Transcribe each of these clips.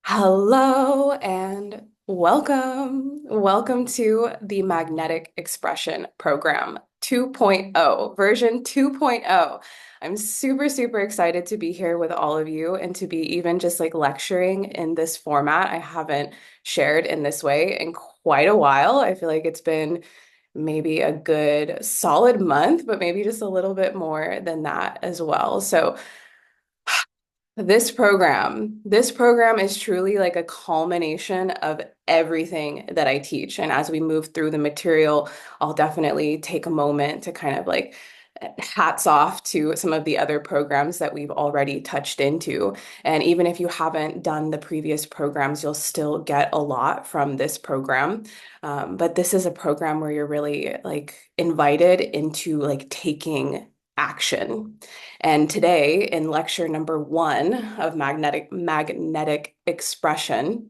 Hello and welcome. Welcome to the Magnetic Expression Program 2.0, version 2.0. I'm super excited to be here with all of you and to be even just like lecturing in this format. I haven't shared in this way in quite a while. I feel like it's been maybe a good solid month, but maybe just a little bit more than that as well. So this program is truly like a culmination of everything that I teach. And as we move through the material, I'll definitely take a moment to kind of like hats off to some of the other programs that we've already touched into. And even if you haven't done the previous programs, you'll still get a lot from this program. But this is a program where you're really like invited into like taking action. And today, in lecture number one of magnetic expression,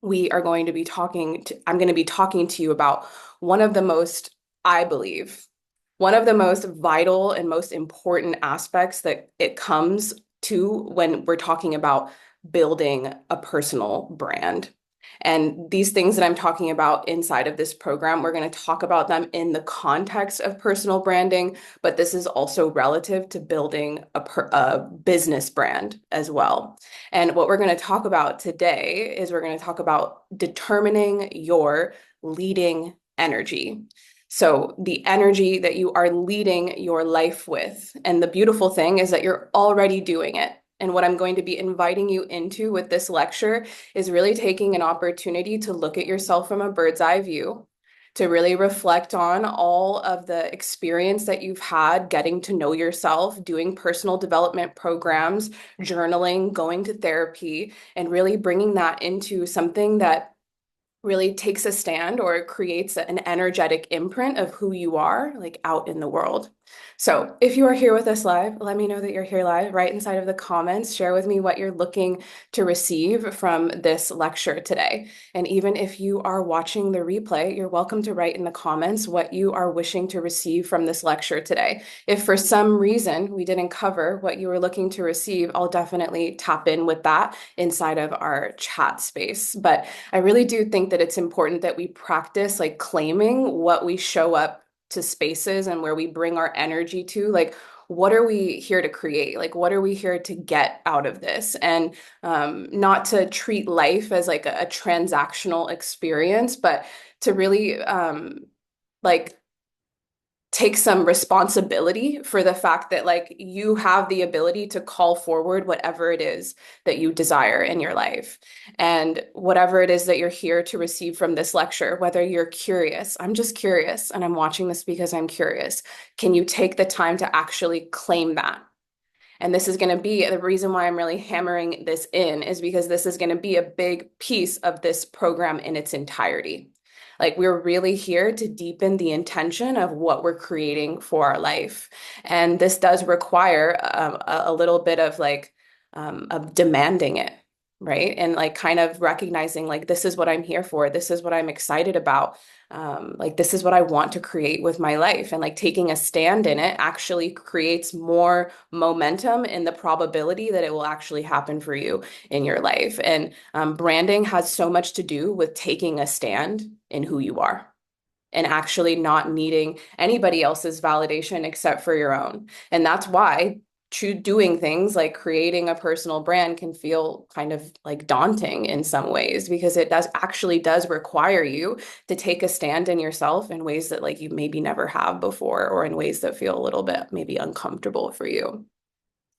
we are going to be I'm going to be talking to you about one of the most, I believe, one of the most vital and most important aspects that it comes to when we're talking about building a personal brand. And these things that I'm talking about inside of this program, we're going to talk about them in the context of personal branding, but this is also relative to building a business brand as well. And what we're going to talk about today is we're going to talk about determining your leading energy. So, the energy that you are leading your life with. And the beautiful thing is that you're already doing it. And what I'm going to be inviting you into with this lecture is really taking an opportunity to look at yourself from a bird's eye view, to really reflect on all of the experience that you've had getting to know yourself, doing personal development programs, journaling, going to therapy, and really bringing that into something that really takes a stand or creates an energetic imprint of who you are, like out in the world. So if you are here with us live, let me know that you're here live right inside of the comments. Share with me what you're looking to receive from this lecture today. And even if you are watching the replay, you're welcome to write in the comments what you are wishing to receive from this lecture today. If for some reason we didn't cover what you were looking to receive, I'll definitely tap in with that inside of our chat space. But I really do think that it's important that we practice like claiming what we show up to spaces and where we bring our energy to. Like, what are we here to create? Like, what are we here to get out of this? And not to treat life as like a transactional experience, but to really like take some responsibility for the fact that like you have the ability to call forward whatever it is that you desire in your life. And whatever it is that you're here to receive from this lecture, whether you're curious, I'm just curious and I'm watching this because I'm curious. Can you take the time to actually claim that? And this is going to be the reason why I'm really hammering this in is because this is going to be a big piece of this program in its entirety. Like we're really here to deepen the intention of what we're creating for our life. And this does require a little bit of like of demanding it, right? And like kind of recognizing like this is what I'm here for. This is what I'm excited about. Like this is what I want to create with my life. And like taking a stand in it actually creates more momentum in the probability that it will actually happen for you in your life. And branding has so much to do with taking a stand in who you are and actually not needing anybody else's validation except for your own. And that's why doing things like creating a personal brand can feel kind of like daunting in some ways because it does require you to take a stand in yourself in ways that like you maybe never have before or in ways that feel a little bit maybe uncomfortable for you.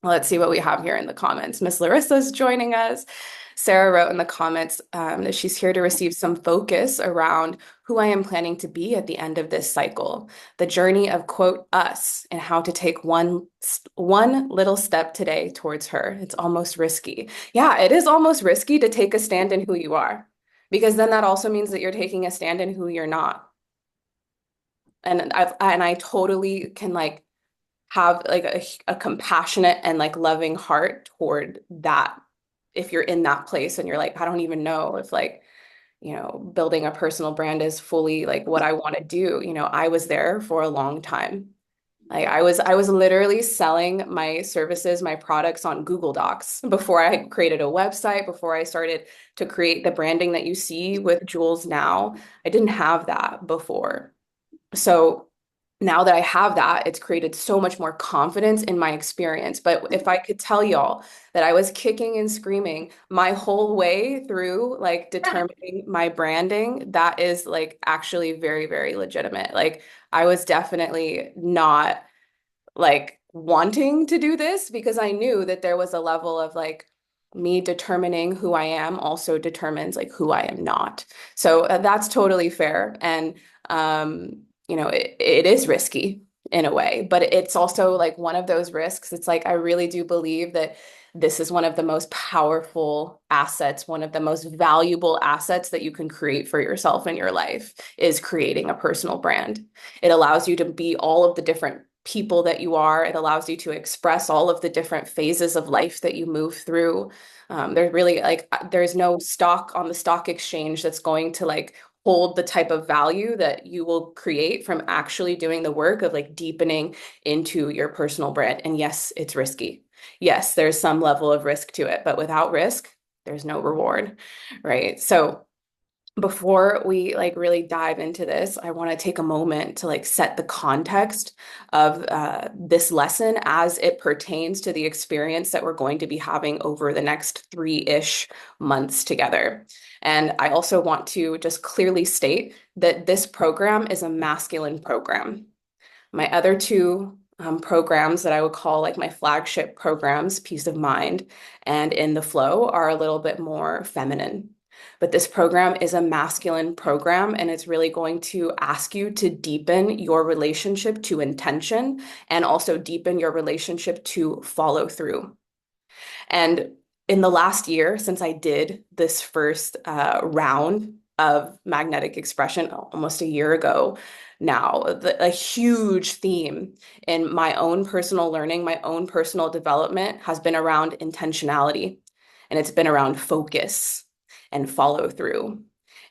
Let's see what we have here in the comments. Miss Larissa's joining us. Sarah wrote in the comments that she's here to receive some focus around who I am planning to be at the end of this cycle, the journey of quote us and how to take one little step today towards her. It's almost risky. Yeah, it is almost risky to take a stand in who you are, because then that also means that you're taking a stand in who you're not. And I totally can like have like a compassionate and like loving heart toward that if you're in that place and you're like, I don't even know if like, building a personal brand is fully like what I want to do. I was there for a long time. Like I was literally selling my services, my products on Google Docs before I created a website, before I started to create the branding that you see with Jules now. I didn't have that before. So now that I have that, it's created so much more confidence in my experience. But if I could tell y'all that I was kicking and screaming my whole way through like determining my branding, that is like actually very, very legitimate. Like I was definitely not like wanting to do this because I knew that there was a level of like me determining who I am also determines like who I am not. So that's totally fair. And it is risky in a way, but it's also like one of those risks. It's like I really do believe that this is one of the most powerful assets, one of the most valuable assets that you can create for yourself in your life is creating a personal brand. It allows you to be all of the different people that you are. It allows you to express all of the different phases of life that you move through. There's really like there's no stock on the stock exchange that's going to like hold the type of value that you will create from actually doing the work of like deepening into your personal brand. And yes, it's risky. Yes, there's some level of risk to it, but without risk, there's no reward, right? So before we like really dive into this, I want to take a moment to like set the context of this lesson as it pertains to the experience that we're going to be having over the next 3-ish months together. And I also want to just clearly state that this program is a masculine program. My other two programs that I would call like my flagship programs, Peace of Mind and In the Flow, are a little bit more feminine. But this program is a masculine program, and it's really going to ask you to deepen your relationship to intention and also deepen your relationship to follow through. And in the last year, since I did this first round of magnetic expression almost a year ago now, a huge theme in my own personal learning, my own personal development has been around intentionality. And it's been around focus and follow through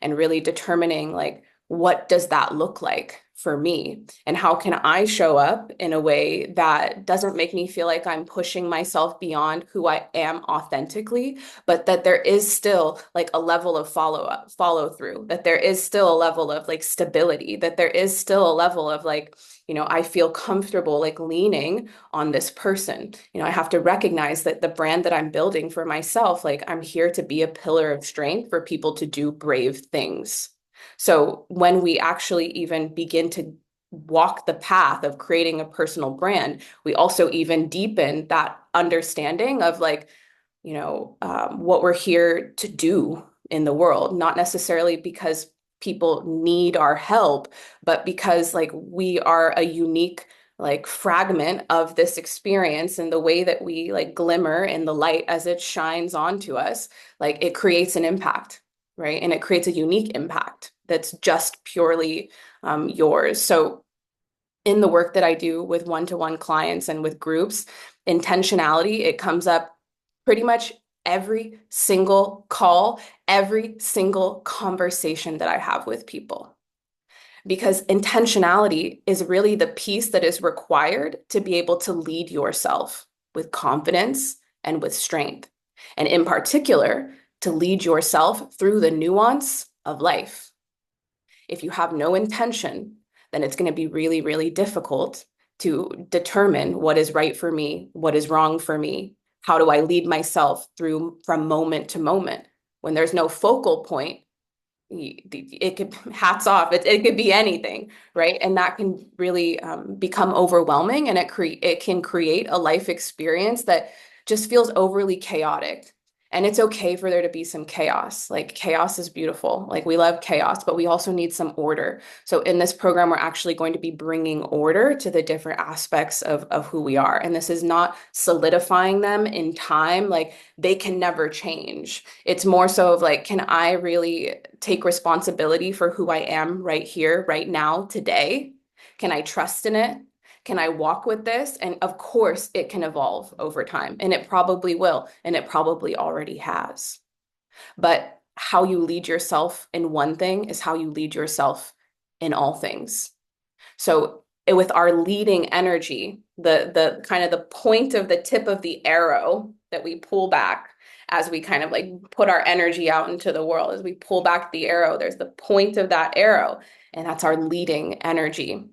and really determining like, what does that look like for me? And how can I show up in a way that doesn't make me feel like I'm pushing myself beyond who I am authentically, but that there is still like a level of follow through, that there is still a level of like stability, that there is still a level of like, I feel comfortable like leaning on this person. I have to recognize that the brand that I'm building for myself, like I'm here to be a pillar of strength for people to do brave things. So when we actually even begin to walk the path of creating a personal brand, we also even deepen that understanding of like, what we're here to do in the world, not necessarily because people need our help, but because like we are a unique like fragment of this experience and the way that we like glimmer in the light as it shines onto us, like it creates an impact, right? And it creates a unique impact that's just purely yours. So in the work that I do with one-to-one clients and with groups, intentionality, it comes up pretty much every single call, every single conversation that I have with people. Because intentionality is really the piece that is required to be able to lead yourself with confidence and with strength. And in particular, to lead yourself through the nuance of life. If you have no intention, then it's going to be really, really difficult to determine what is right for me, what is wrong for me, how do I lead myself through from moment to moment. When there's no focal point, it could hats off. It could be anything, right? And that can really become overwhelming, and it can create a life experience that just feels overly chaotic. And it's okay for there to be some chaos. Like chaos is beautiful. Like we love chaos, but we also need some order. So in this program, we're actually going to be bringing order to the different aspects of who we are. And this is not solidifying them in time. Like they can never change. It's more so of like, can I really take responsibility for who I am right here, right now, today? Can I trust in it? Can I walk with this? And of course, it can evolve over time, and it probably will, and it probably already has. But how you lead yourself in one thing is how you lead yourself in all things. So with our leading energy, the kind of the point of the tip of the arrow that we pull back as we kind of like put our energy out into the world, as we pull back the arrow, there's the point of that arrow, and that's our leading energy.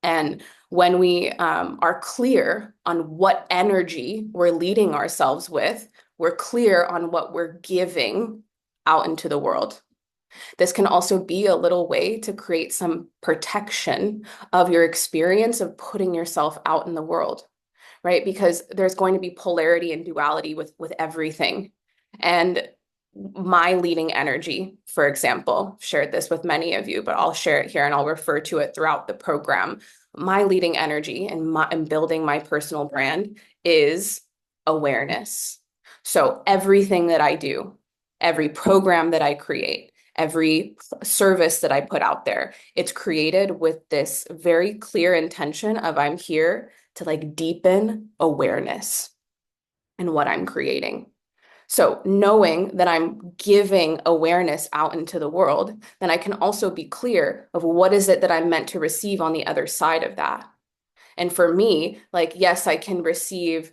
And when we are clear on what energy we're leading ourselves with, we're clear on what we're giving out into the world. This can also be a little way to create some protection of your experience of putting yourself out in the world, right? Because there's going to be polarity and duality with everything. And my leading energy, for example, shared this with many of you, but I'll share it here and I'll refer to it throughout the program. My leading energy and building my personal brand is awareness. So everything that I do, every program that I create, every service that I put out there, it's created with this very clear intention of I'm here to like deepen awareness in what I'm creating. So knowing that I'm giving awareness out into the world, then I can also be clear of what is it that I'm meant to receive on the other side of that. And for me, like, yes, I can receive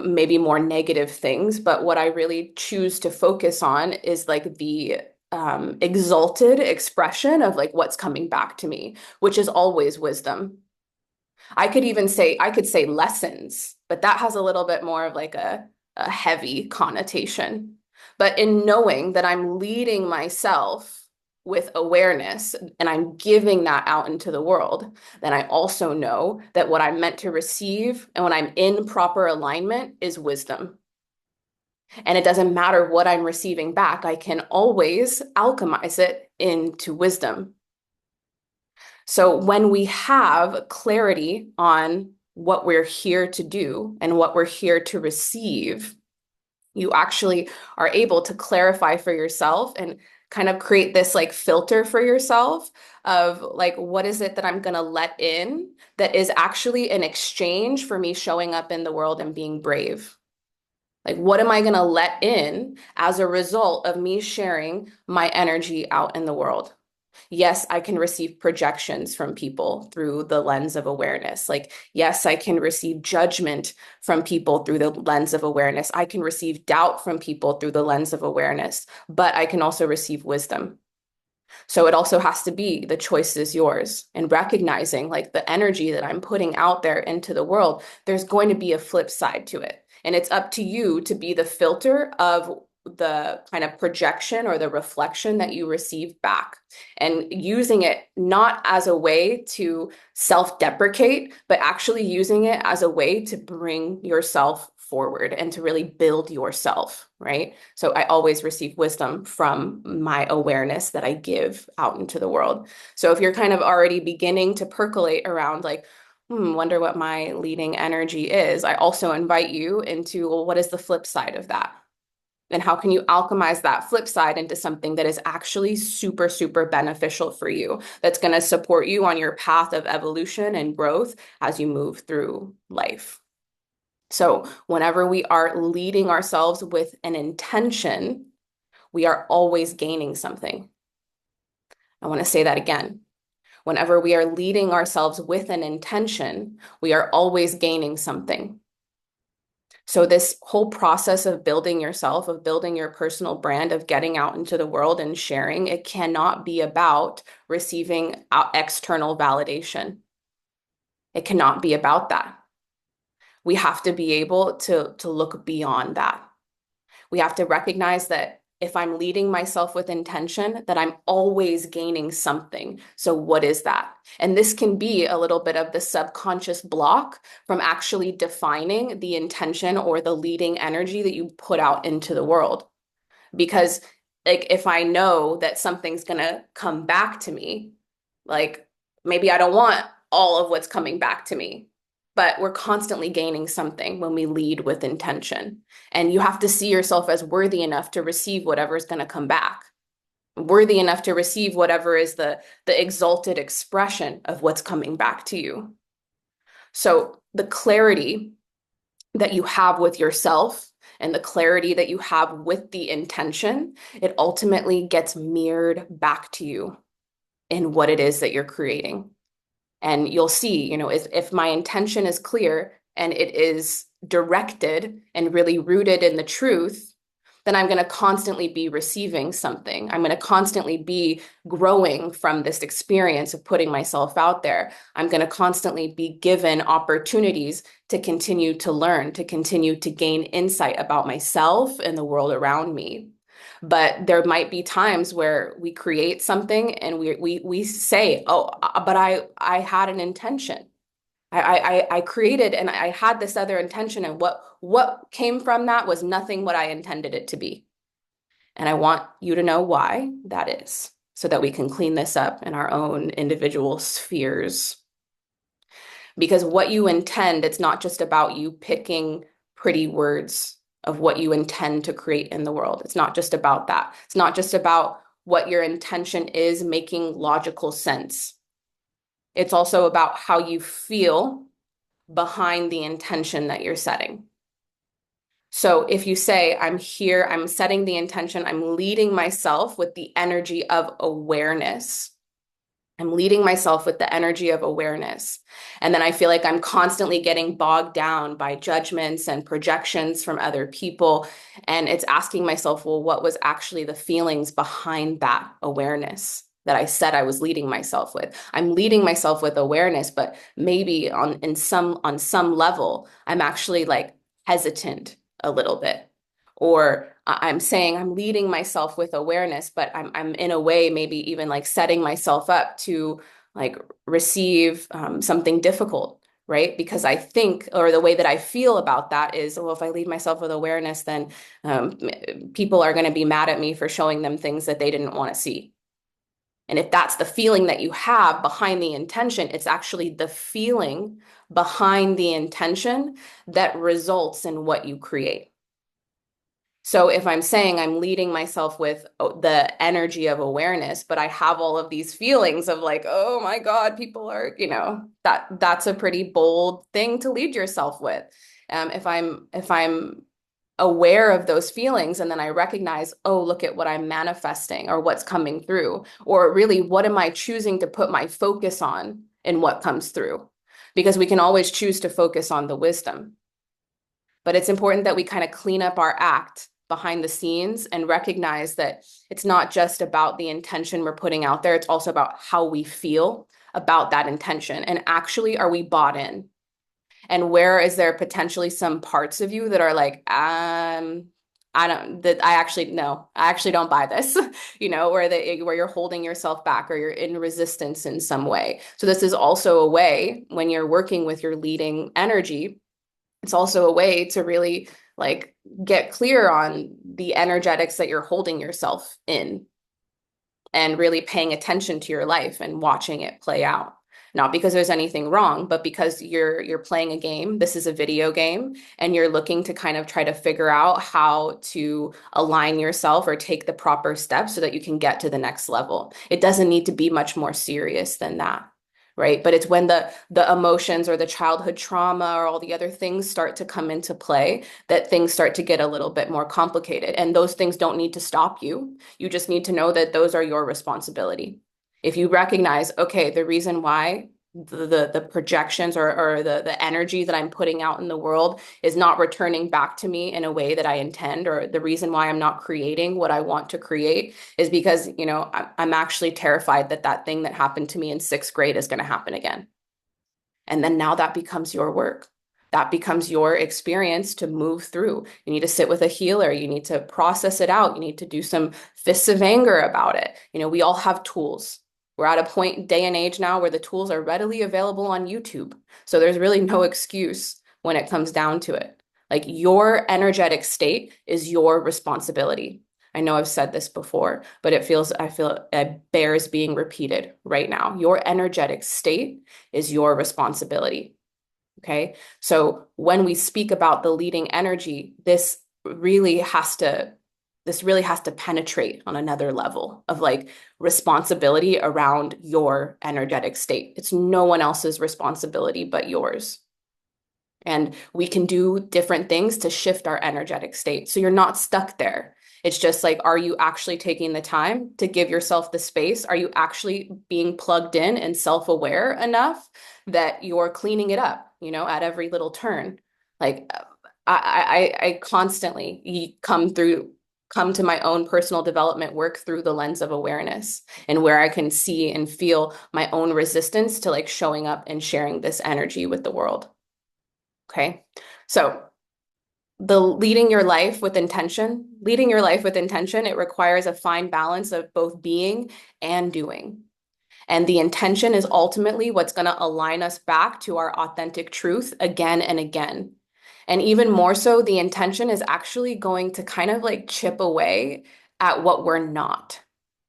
maybe more negative things, but what I really choose to focus on is like the exalted expression of like what's coming back to me, which is always wisdom. I could say lessons, but that has a little bit more of like a heavy connotation. But in knowing that I'm leading myself with awareness and I'm giving that out into the world, then I also know that what I'm meant to receive and when I'm in proper alignment is wisdom. And it doesn't matter what I'm receiving back, I can always alchemize it into wisdom. So when we have clarity on what we're here to do and what we're here to receive, you actually are able to clarify for yourself and kind of create this like filter for yourself of like, what is it that I'm going to let in that is actually an exchange for me showing up in the world and being brave? Like, what am I going to let in as a result of me sharing my energy out in the world? Yes, I can receive projections from people through the lens of awareness. Like, yes, I can receive judgment from people through the lens of awareness. I can receive doubt from people through the lens of awareness, but I can also receive wisdom. So it also has to be the choice is yours and recognizing like the energy that I'm putting out there into the world, there's going to be a flip side to it. And it's up to you to be the filter of the kind of projection or the reflection that you receive back and using it not as a way to self-deprecate, but actually using it as a way to bring yourself forward and to really build yourself, right? So I always receive wisdom from my awareness that I give out into the world. So if you're kind of already beginning to percolate around like, wonder what my leading energy is, I also invite you into, well, what is the flip side of that? And how can you alchemize that flip side into something that is actually super, super beneficial for you, that's going to support you on your path of evolution and growth as you move through life? So, whenever we are leading ourselves with an intention, we are always gaining something. I want to say that again. Whenever we are leading ourselves with an intention, we are always gaining something. So this whole process of building yourself, of building your personal brand, of getting out into the world and sharing, it cannot be about receiving external validation. It cannot be about that. We have to be able to look beyond that. We have to recognize that if I'm leading myself with intention, that I'm always gaining something. So what is that? And this can be a little bit of the subconscious block from actually defining the intention or the leading energy that you put out into the world. Because like if I know that something's gonna come back to me, like maybe I don't want all of what's coming back to me, but we're constantly gaining something when we lead with intention. And you have to see yourself as worthy enough to receive whatever is going to come back, worthy enough to receive whatever is the exalted expression of what's coming back to you. So the clarity that you have with yourself and the clarity that you have with the intention, it ultimately gets mirrored back to you. in what it is that you're creating. And you'll see, if my intention is clear and it is directed and really rooted in the truth, then I'm going to constantly be receiving something. I'm going to constantly be growing from this experience of putting myself out there. I'm going to constantly be given opportunities to continue to learn, to continue to gain insight about myself and the world around me. But there might be times where we create something and we say, "Oh, but I had an intention. I created and I had this other intention, and what came from that was nothing what I intended it to be." And I want you to know why that is, so that we can clean this up in our own individual spheres. Because what you intend, it's not just about you picking pretty words of what you intend to create in the world. It's not just about that. It's not just about what your intention is making logical sense. It's also about how you feel behind the intention that you're setting. So if you say, I'm here, I'm setting the intention, I'm leading myself with the energy of awareness. I'm leading myself with the energy of awareness. And then I feel like I'm constantly getting bogged down by judgments and projections from other people. And it's asking myself, well, what was actually the feelings behind that awareness that I said I was leading myself with? I'm leading myself with awareness, but maybe on some level, I'm actually like hesitant a little bit. Or I'm saying I'm leading myself with awareness, but I'm in a way maybe even like setting myself up to like receive something difficult, right? Because I think, or the way that I feel about that is, well, if I lead myself with awareness, then people are going to be mad at me for showing them things that they didn't want to see. And if that's the feeling that you have behind the intention, it's actually the feeling behind the intention that results in what you create. So if I'm saying I'm leading myself with the energy of awareness, but I have all of these feelings of like, oh my God, people are, that's a pretty bold thing to lead yourself with. If I'm aware of those feelings and then I recognize, oh, look at what I'm manifesting or what's coming through, or really what am I choosing to put my focus on in what comes through? Because we can always choose to focus on the wisdom. But it's important that we kind of clean up our act behind the scenes and recognize that it's not just about the intention we're putting out there, it's also about how we feel about that intention. And actually, are we bought in? And where is there potentially some parts of you that are like, I actually, no, I actually don't buy this, where you're holding yourself back or you're in resistance in some way. So this is also a way when you're working with your leading energy, it's also a way to really like get clear on the energetics that you're holding yourself in and really paying attention to your life and watching it play out. Not because there's anything wrong, but because you're playing a game. This is a video game, and you're looking to kind of try to figure out how to align yourself or take the proper steps so that you can get to the next level. It doesn't need to be much more serious than that, right? But it's when the emotions or the childhood trauma or all the other things start to come into play that things start to get a little bit more complicated. And those things don't need to stop you. You just need to know that those are your responsibility. If you recognize, okay, the reason why the projections or the energy that I'm putting out in the world is not returning back to me in a way that I intend, or the reason why I'm not creating what I want to create is because, I'm actually terrified that that thing that happened to me in sixth grade is going to happen again. And then now that becomes your work. That becomes your experience to move through. You need to sit with a healer. You need to process it out. You need to do some fists of anger about it. We all have tools. We're at a point, day and age now, where the tools are readily available on YouTube. So there's really no excuse when it comes down to it. Like, your energetic state is your responsibility. I know I've said this before, but I feel it bears being repeated right now. Your energetic state is your responsibility. Okay. So when we speak about the leading energy, this really has to penetrate on another level of like responsibility around your energetic state. It's no one else's responsibility but yours. And we can do different things to shift our energetic state. So you're not stuck there. It's just like, are you actually taking the time to give yourself the space? Are you actually being plugged in and self-aware enough that you're cleaning it up, at every little turn? Like I constantly come to my own personal development work through the lens of awareness and where I can see and feel my own resistance to like showing up and sharing this energy with the world. Okay. So the leading your life with intention, it requires a fine balance of both being and doing. And the intention is ultimately what's going to align us back to our authentic truth again and again. And even more so, the intention is actually going to kind of like chip away at what we're not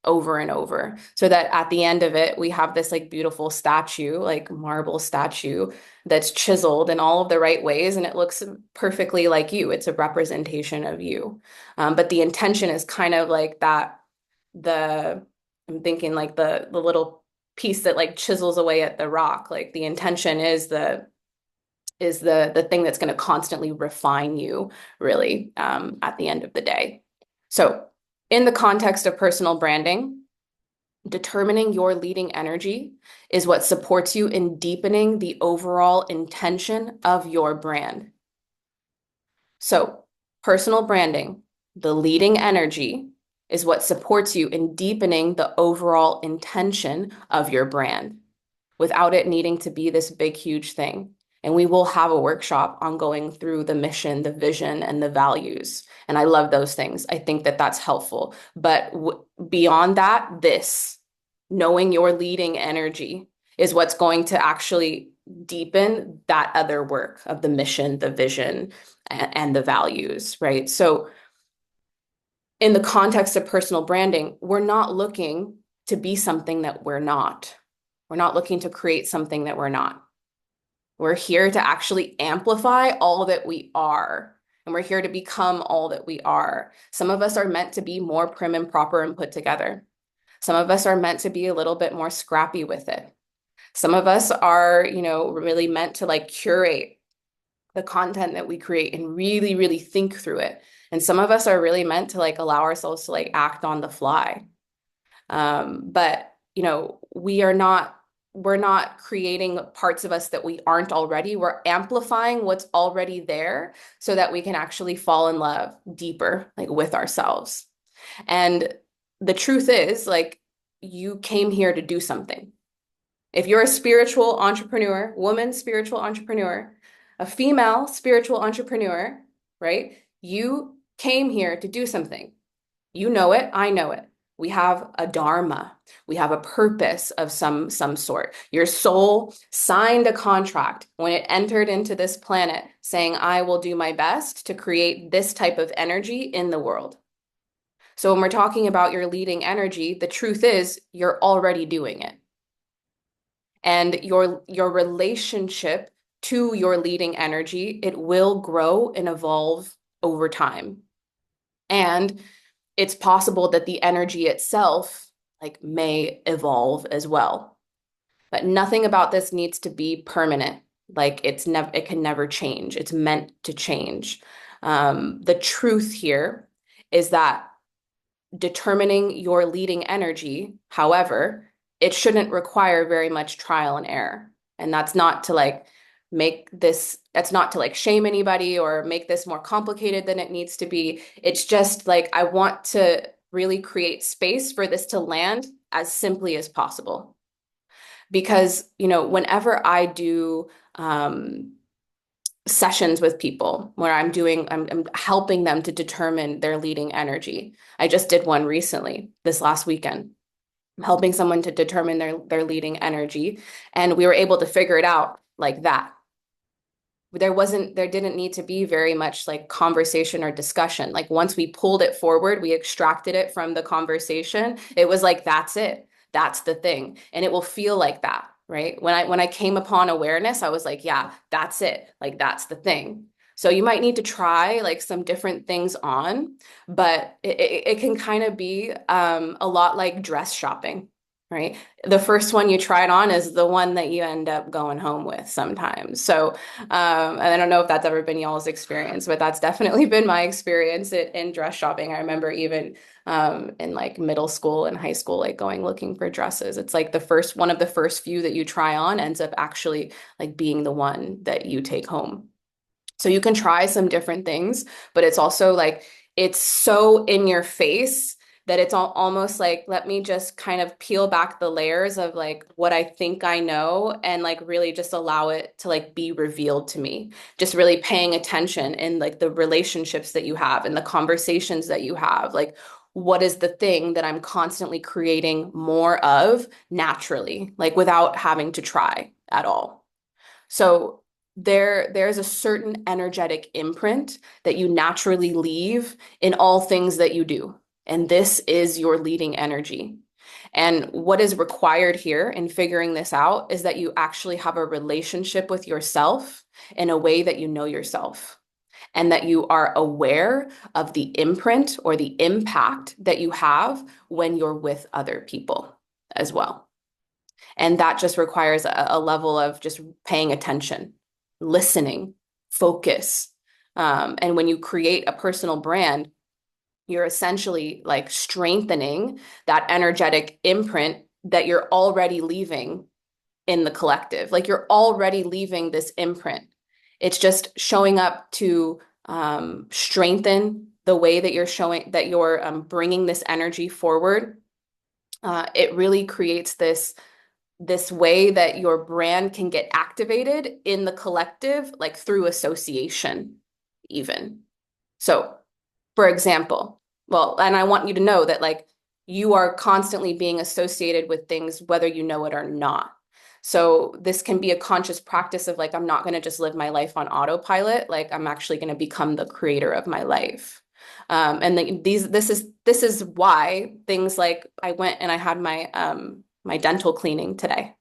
over and over. So that at the end of it, we have this like beautiful statue, like marble statue that's chiseled in all of the right ways. And it looks perfectly like you. It's a representation of you. But the intention is kind of like that, the, I'm thinking like the little piece that like chisels away at the rock. Like the intention is the thing that's going to constantly refine you, really, at the end of the day. So, in the context of personal branding, determining your leading energy is what supports you in deepening the overall intention of your brand. So, personal branding, the leading energy, is what supports you in deepening the overall intention of your brand without it needing to be this big, huge thing. And we will have a workshop on going through the mission, the vision, and the values. And I love those things. I think that that's helpful. But beyond that, knowing your leading energy is what's going to actually deepen that other work of the mission, the vision, and the values, right? So, in the context of personal branding, we're not looking to be something that we're not. We're not looking to create something that we're not. We're here to actually amplify all that we are. And we're here to become all that we are. Some of us are meant to be more prim and proper and put together. Some of us are meant to be a little bit more scrappy with it. Some of us are, really meant to like curate the content that we create and really, really think through it. And some of us are really meant to like allow ourselves to like act on the fly. But we're not creating parts of us that we aren't already. We're amplifying what's already there so that we can actually fall in love deeper, like with ourselves. And the truth is, like, you came here to do something. If you're a spiritual entrepreneur, woman spiritual entrepreneur, a female spiritual entrepreneur, right? You came here to do something. You know it, I know it. We have a dharma. We have a purpose of some sort. Your soul signed a contract when it entered into this planet saying, I will do my best to create this type of energy in the world. So when we're talking about your leading energy, the truth is you're already doing it. And your relationship to your leading energy, it will grow and evolve over time. And it's possible that the energy itself like may evolve as well. But nothing about this needs to be permanent. Like it can never change. It's meant to change. The truth here is that determining your leading energy, however, it shouldn't require very much trial and error. And that's not to like that's not to like shame anybody or make this more complicated than it needs to be. It's just like I want to really create space for this to land as simply as possible. Because, whenever I do sessions with people where I'm helping them to determine their leading energy. I just did one recently, this last weekend. I'm helping someone to determine their leading energy, and we were able to figure it out like that. There didn't need to be very much like conversation or discussion. Like once we pulled it forward, we extracted it from the conversation. It was like, that's it. That's the thing. And it will feel like that, right? When I came upon awareness, I was like, yeah, that's it. Like that's the thing. So you might need to try like some different things on, but it can kind of be a lot like dress shopping. right? The first one you tried on is the one that you end up going home with sometimes. So, and I don't know if that's ever been y'all's experience, but that's definitely been my experience in dress shopping. I remember even in like middle school and high school, like going looking for dresses. It's like the first one of the first few that you try on ends up actually like being the one that you take home. So you can try some different things, but it's also like it's so in your face that it's almost like let me just kind of peel back the layers of like what I think I know and like really just allow it to like be revealed to me. Just really paying attention in like the relationships that you have and the conversations that you have. Like what is the thing that I'm constantly creating more of naturally, like without having to try at all. So there's a certain energetic imprint that you naturally leave in all things that you do. And this is your leading energy. And what is required here in figuring this out is that you actually have a relationship with yourself in a way that you know yourself and that you are aware of the imprint or the impact that you have when you're with other people as well. And that just requires a level of just paying attention, listening, focus. And when you create a personal brand, you're essentially like strengthening that energetic imprint that you're already leaving in the collective. Like you're already leaving this imprint. It's just showing up to strengthen the way that you're showing that you're bringing this energy forward. It really creates this way that your brand can get activated in the collective, like through association, even. So, for example, well, and I want you to know that like you are constantly being associated with things, whether you know it or not. So, this can be a conscious practice of like, I'm not going to just live my life on autopilot. Like, I'm actually going to become the creator of my life. And this is why things like I went and I had my dental cleaning today.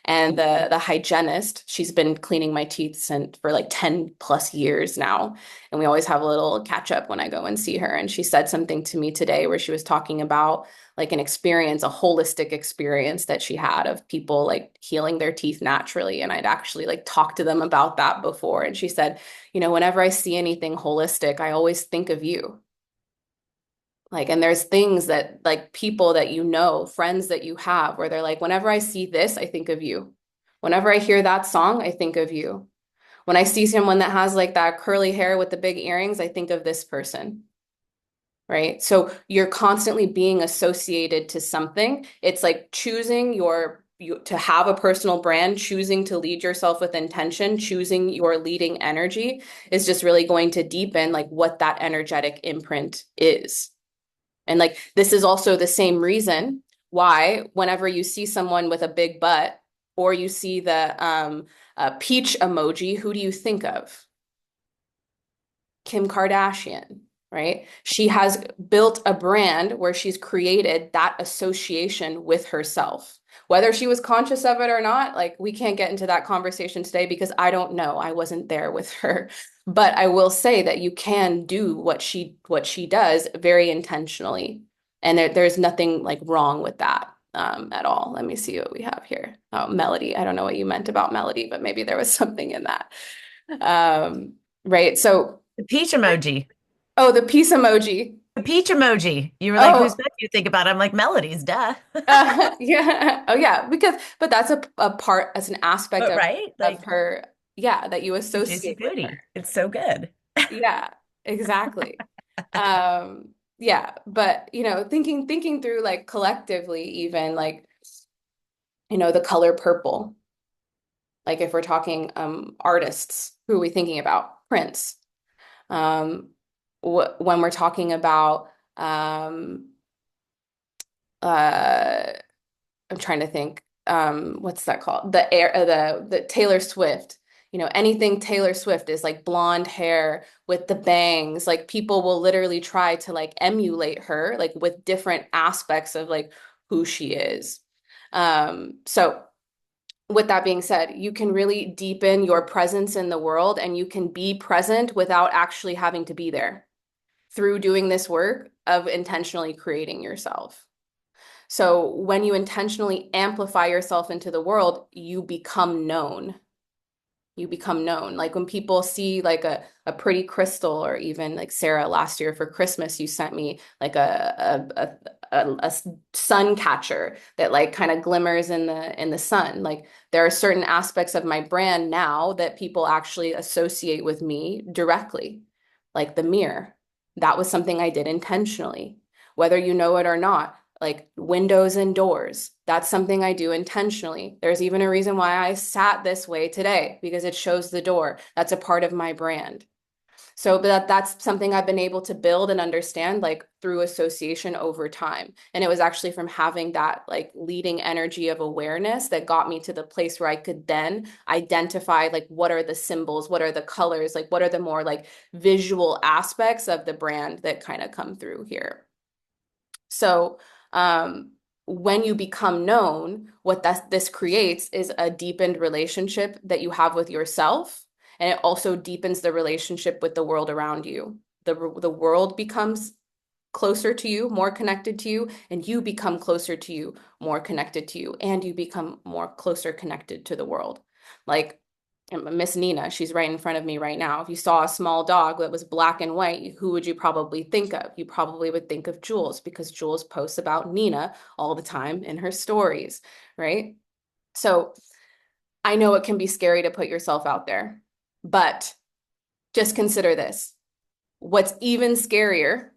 And the hygienist, she's been cleaning my teeth since for like 10 plus years now. And we always have a little catch up when I go and see her. And she said something to me today where she was talking about like an experience, a holistic experience that she had of people like healing their teeth naturally. And I'd actually like talked to them about that before. And she said, you know, whenever I see anything holistic, I always think of you. Like, and there's things that like people that you know, friends that you have, where they're like, whenever I see this, I think of you. Whenever I hear that song, I think of you. When I see someone that has like that curly hair with the big earrings, I think of this person, right? So you're constantly being associated to something. It's like choosing to have a personal brand, choosing to lead yourself with intention, choosing your leading energy is just really going to deepen like what that energetic imprint is. And like this is also the same reason why whenever you see someone with a big butt or you see the peach emoji, who do you think of? Kim Kardashian, right? She has built a brand where she's created that association with herself. Whether she was conscious of it or not, like we can't get into that conversation today because I don't know. I wasn't there with her. But I will say that you can do what she does very intentionally. And there's nothing like wrong with that at all. Let me see what we have here. Oh, melody. I don't know what you meant about melody, but maybe there was something in that. Right. So The peach emoji. oh, the peace emoji. The peach emoji. You were like, who's Oh, that you think about? I'm like, Melodies, duh. yeah. Oh, yeah. But that's a part, as an aspect But right? of Like her, yeah, that you the juicy associate with her. booty. It's so good. Yeah, exactly. Yeah, but thinking through like collectively, even like, the color purple. Like if we're talking artists, who are we thinking about? Prince. When we're talking about uh I'm trying to think. What's that called? The Taylor Swift. Anything Taylor Swift is like blonde hair with the bangs. Like people will literally try to like emulate her, like with different aspects of like who she is. So with that being said, you can really deepen your presence in the world and you can be present without actually having to be there through doing this work of intentionally creating yourself. So when you intentionally amplify yourself into the world, you become known. You become known. Like when people see like a pretty crystal, or even like Sarah, last year for Christmas, you sent me like a sun catcher that like kind of glimmers in the sun. Like there are certain aspects of my brand now that people actually associate with me directly, like the mirror. That was something I did intentionally, whether you know it or not. Like windows and doors. That's something I do intentionally. There's even a reason why I sat this way today, because it shows the door. That's a part of my brand. So, but that's something I've been able to build and understand like through association over time. And it was actually from having that like leading energy of awareness that got me to the place where I could then identify like what are the symbols, what are the colors, like what are the more like visual aspects of the brand that kind of come through here. So, when you become known, what this creates is a deepened relationship that you have with yourself, and it also deepens the relationship with the world around you. The world becomes closer to you, more connected to you, and you become closer to you, more connected to you, and you become more closer connected to the world. Like Miss Nina, she's right in front of me right now. If you saw a small dog that was black and white, who would you probably think of? You probably would think of Jules, because Jules posts about Nina all the time in her stories, right? So I know it can be scary to put yourself out there, but just consider this. What's even scarier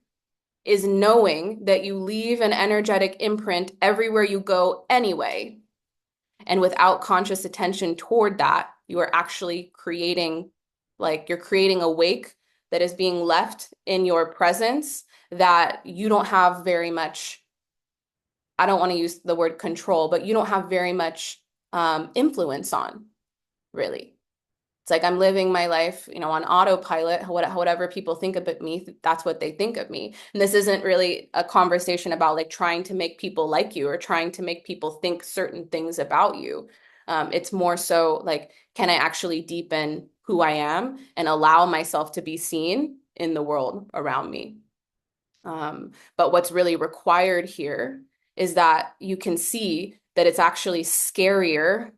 is knowing that you leave an energetic imprint everywhere you go anyway. And without conscious attention toward that, you are actually creating, like, you're creating a wake that is being left in your presence that you don't have very much, I don't want to use the word control, but you don't have very much influence on, really. It's like I'm living my life, on autopilot. Whatever people think about me, that's what they think of me. And this isn't really a conversation about like trying to make people like you or trying to make people think certain things about you. It's more so like, can I actually deepen who I am and allow myself to be seen in the world around me? But what's really required here is that you can see that it's actually scarier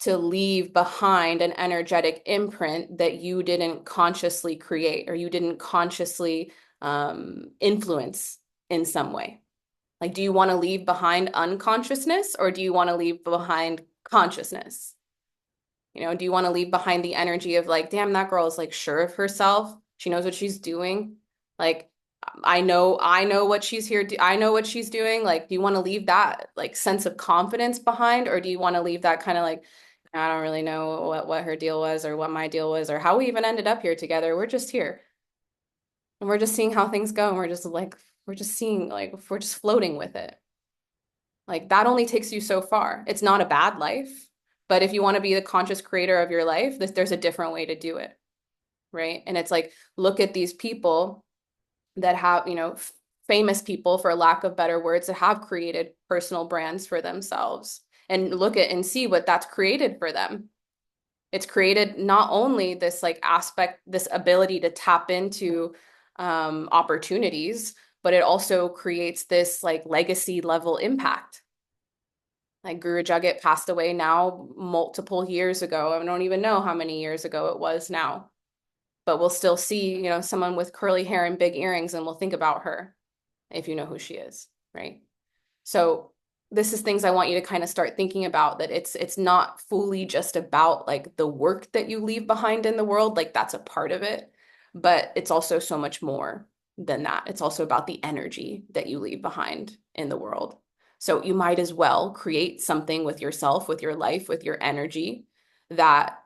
to leave behind an energetic imprint that you didn't consciously create or you didn't consciously influence in some way. Like, do you want to leave behind unconsciousness, or do you want to leave behind consciousness? Do you want to leave behind the energy of like, damn, that girl is like sure of herself. She knows what she's doing. Like, I know what she's here. I know what she's doing. Like, do you want to leave that like sense of confidence behind, or do you want to leave that kind of like, I don't really know what her deal was or what my deal was or how we even ended up here together. We're just here and we're just seeing how things go, and we're just seeing like we're just floating with it. Like that only takes you so far. It's not a bad life, but if you want to be the conscious creator of your life, there's a different way to do it, right? And it's like, look at these people that have, famous people, for lack of better words, that have created personal brands for themselves, and look at and see what that's created for them. It's created not only this like aspect, this ability to tap into opportunities, but it also creates this like legacy level impact. Like Guru Jagat passed away now multiple years ago. I don't even know how many years ago it was now, but we'll still see, someone with curly hair and big earrings, and we'll think about her if you know who she is, right? So this is things I want you to kind of start thinking about, that it's not fully just about like the work that you leave behind in the world, like that's a part of it, but it's also so much more than that. It's also about the energy that you leave behind in the world. So you might as well create something with yourself, with your life, with your energy that,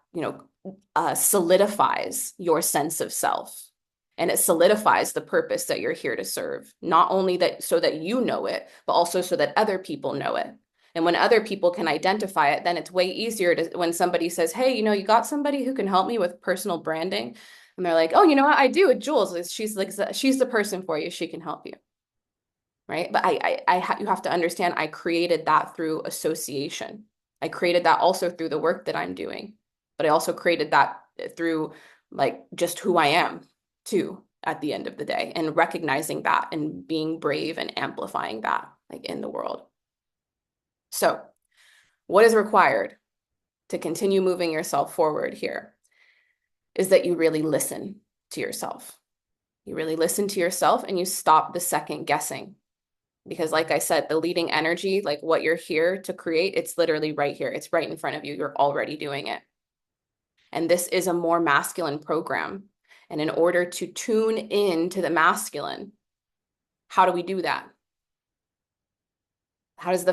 solidifies your sense of self, and it solidifies the purpose that you're here to serve. Not only that so that you know it, but also so that other people know it. And when other people can identify it, then it's way easier to, when somebody says, hey, you got somebody who can help me with personal branding. And they're like, oh, you know what? I do with Jules. She's like, she's the person for you. She can help you. Right. But you have to understand, I created that through association. I created that also through the work that I'm doing, but I also created that through like just who I am too at the end of the day, and recognizing that and being brave and amplifying that like in the world. So, what is required to continue moving yourself forward here is that you really listen to yourself. You really listen to yourself and you stop the second guessing. Because, like I said, the leading energy, like what you're here to create, it's literally right here. It's right in front of you. You're already doing it. And this is a more masculine program. And in order to tune in to the masculine, how do we do that? How does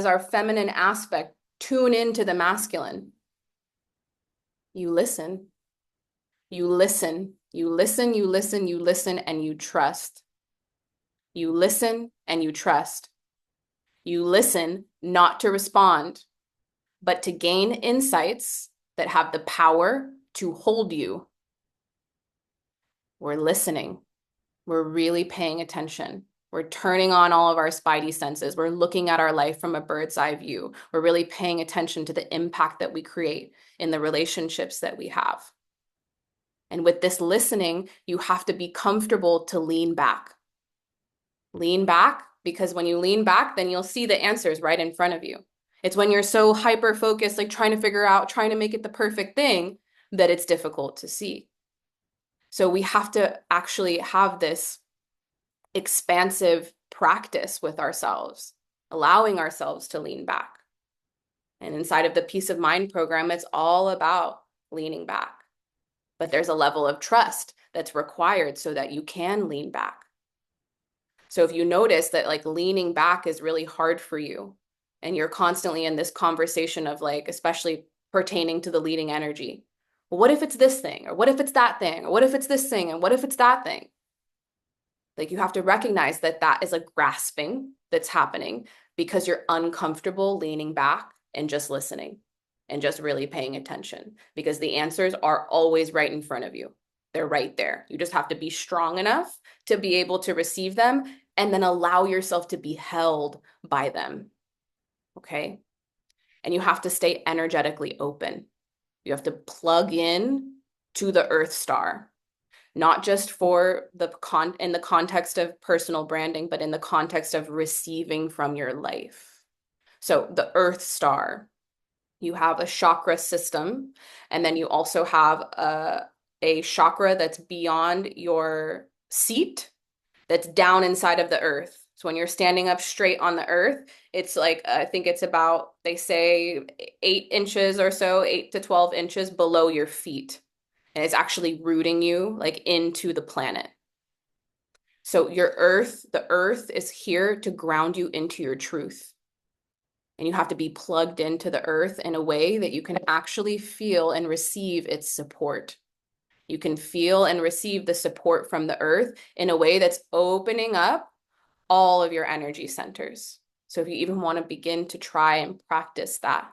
our feminine aspect tune into the masculine? You listen, you listen, you listen, you listen, you listen, and you trust. You listen and you trust. You listen not to respond, but to gain insights that have the power to hold you. We're listening. We're really paying attention. We're turning on all of our spidey senses. We're looking at our life from a bird's eye view. We're really paying attention to the impact that we create in the relationships that we have. And with this listening, you have to be comfortable to lean back. Lean back, because when you lean back, then you'll see the answers right in front of you. It's when you're so hyper focused, like trying to figure out, trying to make it the perfect thing, that it's difficult to see. So we have to actually have this expansive practice with ourselves, allowing ourselves to lean back. And inside of the Peace of Mind program, it's all about leaning back. But there's a level of trust that's required so that you can lean back. So if you notice that like leaning back is really hard for you, and you're constantly in this conversation of like, especially pertaining to the leading energy, well, what if it's this thing? Or what if it's that thing? Or what if it's this thing? And what if it's that thing? Like you have to recognize that that is a grasping that's happening because you're uncomfortable leaning back and just listening and just really paying attention, because the answers are always right in front of you. They're right there. You just have to be strong enough to be able to receive them and then allow yourself to be held by them. Okay. And you have to stay energetically open. You have to plug in to the Earth Star, not just for in the context of personal branding, but in the context of receiving from your life. So the Earth Star, you have a chakra system, and then you also have a chakra that's beyond your seat, that's down inside of the earth. So when you're standing up straight on the earth, it's like, I think it's about, they say 8 inches or so, 8 to 12 inches below your feet. And it's actually rooting you like into the planet. So the earth is here to ground you into your truth. And you have to be plugged into the earth in a way that you can actually feel and receive its support. You can feel and receive the support from the earth in a way that's opening up all of your energy centers. So if you even want to begin to try and practice that,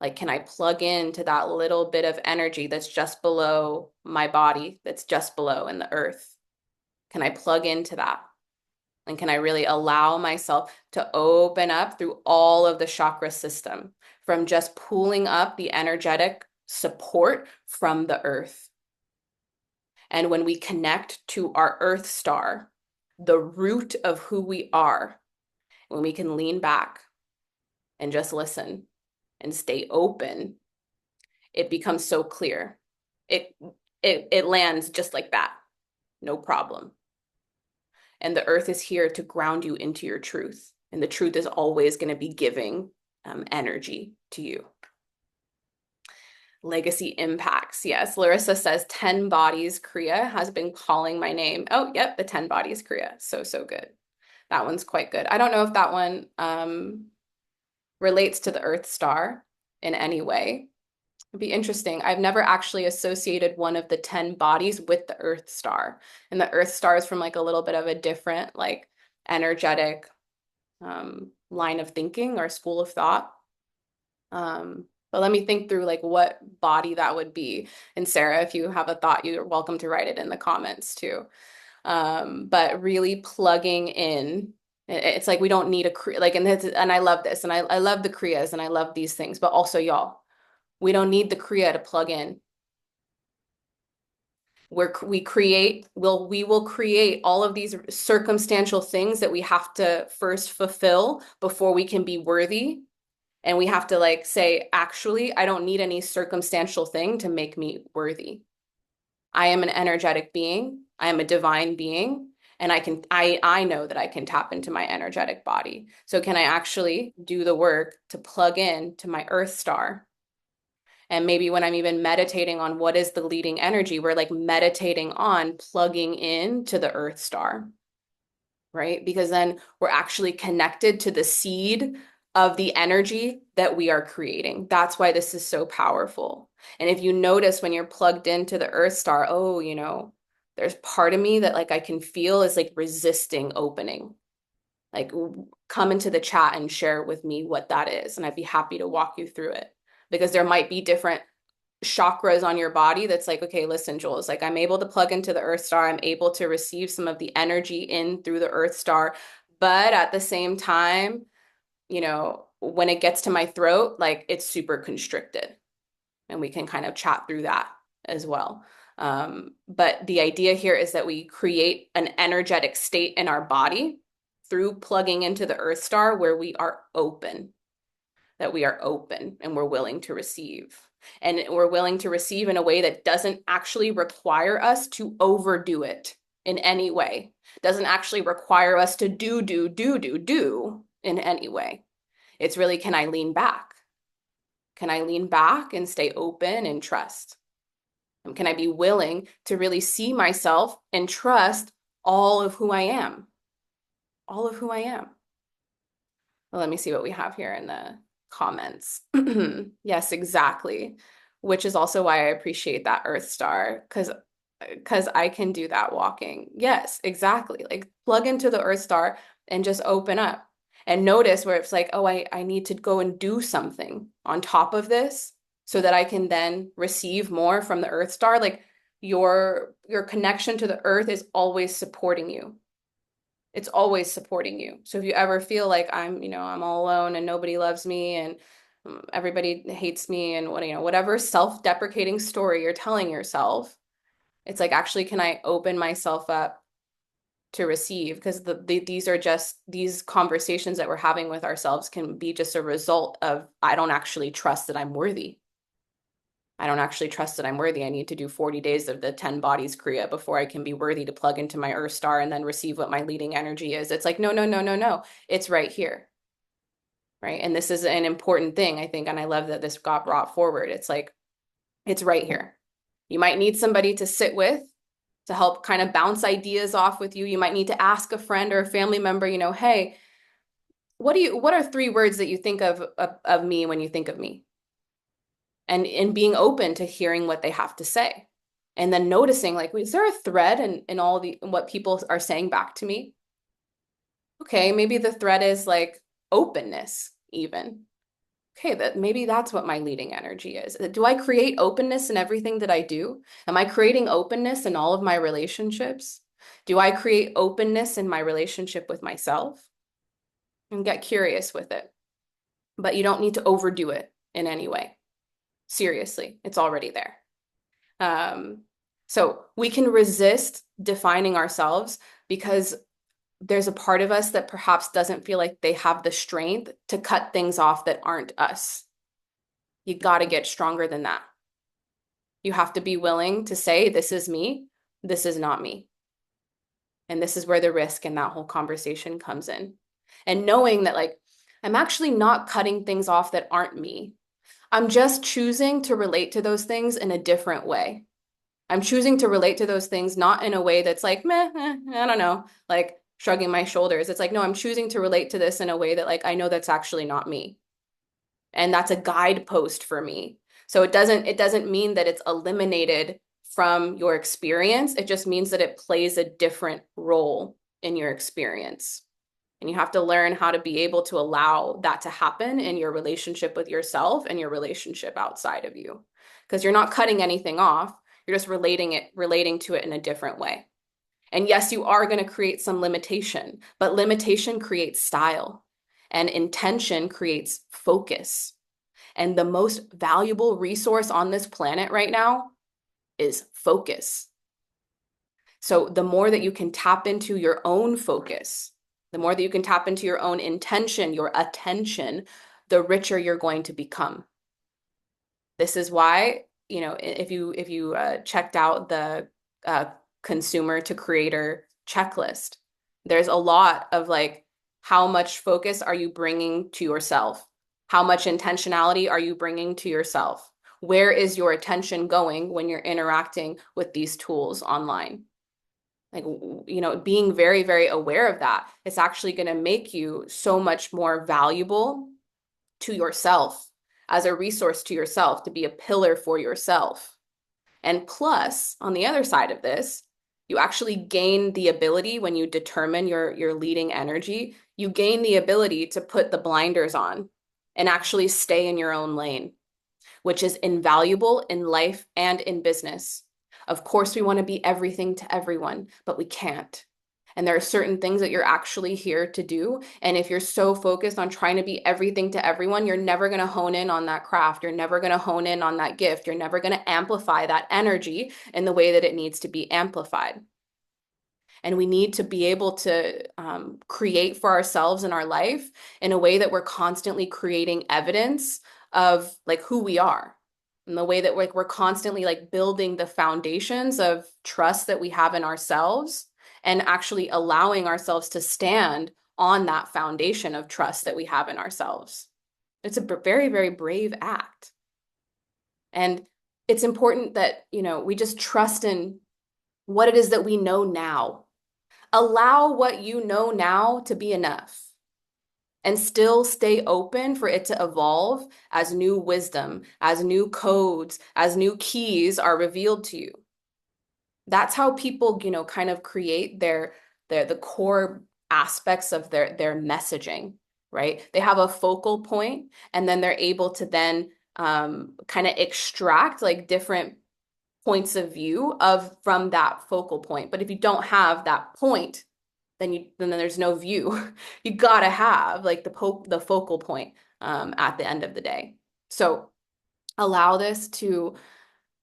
like, can I plug into that little bit of energy that's just below my body, that's just below in the earth? Can I plug into that? And can I really allow myself to open up through all of the chakra system, from just pulling up the energetic support from the earth? And when we connect to our Earth Star, the root of who we are, when we can lean back and just listen and stay open, it becomes so clear. It it lands just like that, no problem. And the earth is here to ground you into your truth. And the truth is always going to be giving energy to you. Legacy impacts. Yes, Larissa says 10 bodies Kriya has been calling my name. Oh, yep, the 10 bodies Kriya. So, so good. That one's quite good. I don't know if that one relates to the Earth Star in any way. It'd be interesting. I've never actually associated one of the 10 bodies with the Earth Star. And the Earth Star is from like a little bit of a different, like energetic line of thinking or school of thought. But let me think through like what body that would be. And Sarah, if you have a thought, you're welcome to write it in the comments too. But really plugging in. It's like we don't need like, and I love this, and I love the Kriyas, and I love these things, but also y'all, we don't need the Kriya to plug in. We will create all of these circumstantial things that we have to first fulfill before we can be worthy. And we have to like say, actually, I don't need any circumstantial thing to make me worthy. I am an energetic being. I am a divine being. And I know that I can tap into my energetic body. So can I actually do the work to plug in to my earth star? And maybe when I'm even meditating on what is the leading energy, we're like meditating on plugging in to the earth star, right? Because then we're actually connected to the seed of the energy that we are creating. That's why this is so powerful. And if you notice when you're plugged into the earth star, oh, there's part of me that like I can feel is like resisting opening. Like come into the chat and share with me what that is, and I'd be happy to walk you through it. Because there might be different chakras on your body that's like, okay, listen, Jules, like I'm able to plug into the earth star. I'm able to receive some of the energy in through the earth star. But at the same time, when it gets to my throat, like it's super constricted. And we can kind of chat through that as well. But the idea here is that we create an energetic state in our body through plugging into the earth star where we are open, that we are open and we're willing to receive. And we're willing to receive in a way that doesn't actually require us to overdo it in any way. Doesn't actually require us to do in any way. It's really, can I lean back? Can I lean back and stay open and trust? And can I be willing to really see myself and trust all of who I am? All of who I am. Well, let me see what we have here in the comments. Yes, exactly. Which is also why I appreciate that Earth Star, because I can do that walking. Yes, exactly. Like plug into the Earth Star and just open up and notice where it's like, oh, I need to go and do something on top of this so that I can then receive more from the Earth Star. Like your connection to the earth is always supporting you. It's always supporting you. So if you ever feel like I'm all alone and nobody loves me and everybody hates me and whatever self-deprecating story you're telling yourself, it's like, actually, can I open myself up to receive? Because these are just these conversations that we're having with ourselves can be just a result of, I don't actually trust that I'm worthy. I don't actually trust that I'm worthy. I need to do 40 days of the 10 bodies Kriya before I can be worthy to plug into my earth star and then receive what my leading energy is. It's like, no, no, no, no, no. It's right here. Right. And this is an important thing, I think. And I love that this got brought forward. It's like, it's right here. You might need somebody to sit with to help kind of bounce ideas off with you. You might need to ask a friend or a family member, hey, what are 3 words that you think of me when you think of me? And being open to hearing what they have to say. And then noticing, like, is there a thread in all in what people are saying back to me? Okay, maybe the thread is like openness, even. Okay, that maybe that's what my leading energy is. Do I create openness in everything that I do? Am I creating openness in all of my relationships? Do I create openness in my relationship with myself? And get curious with it. But you don't need to overdo it in any way. Seriously, it's already there. Um, so we can resist defining ourselves because there's a part of us that perhaps doesn't feel like they have the strength to cut things off that aren't us. You got to get stronger than that. You have to be willing to say, this is me, this is not me. And this is where the risk in that whole conversation comes in. And knowing that, like, I'm actually not cutting things off that aren't me. I'm just choosing to relate to those things in a different way. I'm choosing to relate to those things not in a way that's like, meh, I don't know, like shrugging my shoulders. It's like, no, I'm choosing to relate to this in a way that, like, I know that's actually not me. And that's a guidepost for me. So it doesn't mean that it's eliminated from your experience. It just means that it plays a different role in your experience. And you have to learn how to be able to allow that to happen in your relationship with yourself and your relationship outside of you. Because you're not cutting anything off. You're just relating to it in a different way. And yes, you are going to create some limitation, but limitation creates style and intention creates focus. And the most valuable resource on this planet right now is focus. So the more that you can tap into your own focus, the more that you can tap into your own intention, your attention, the richer you're going to become. This is why, if you checked out the uh, consumer to creator checklist, there's a lot of like, how much focus are you bringing to yourself? How much intentionality are you bringing to yourself? Where is your attention going when you're interacting with these tools online? Like, being very, very aware of that, it's actually going to make you so much more valuable to yourself, as a resource to yourself, to be a pillar for yourself. And plus, on the other side of this, you actually gain the ability, when you determine your leading energy, you gain the ability to put the blinders on and actually stay in your own lane, which is invaluable in life and in business. Of course, we want to be everything to everyone, but we can't. And there are certain things that you're actually here to do. And if you're so focused on trying to be everything to everyone, you're never going to hone in on that craft. You're never going to hone in on that gift. You're never going to amplify that energy in the way that it needs to be amplified. And we need to be able to create for ourselves in our life in a way that we're constantly creating evidence of like who we are, in the way that we're constantly like building the foundations of trust that we have in ourselves, and actually allowing ourselves to stand on that foundation of trust that we have in ourselves. It's a very, very brave act. And it's important that, we just trust in what it is that we know now. Allow what you know now to be enough, and still stay open for it to evolve as new wisdom, as new codes, as new keys are revealed to you. That's how people, kind of create the core aspects of their messaging, right? They have a focal point, and then they're able to then kind of extract like different points of view of from that focal point. But if you don't have that point, then there's no view. You gotta have like the focal point at the end of the day. So allow this to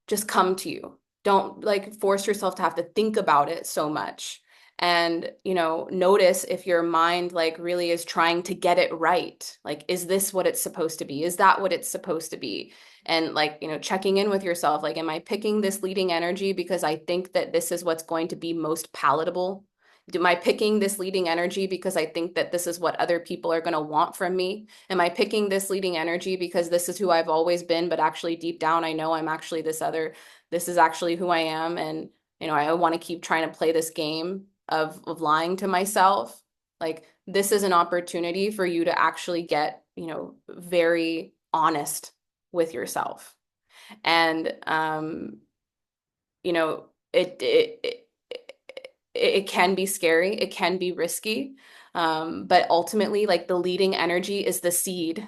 just come to you. Don't like force yourself to have to think about it so much. And, notice if your mind like really is trying to get it right. Like, is this what it's supposed to be? Is that what it's supposed to be? And like, checking in with yourself, like, am I picking this leading energy because I think that this is what's going to be most palatable? Am I picking this leading energy because I think that this is what other people are going to want from me? Am I picking this leading energy because this is who I've always been, but actually deep down I know I'm actually this is actually who I am, and I want to keep trying to play this game of lying to myself. Like, this is an opportunity for you to actually get, very honest with yourself. And you know, it it it it can be scary, it can be risky. But ultimately, like, the leading energy is the seed.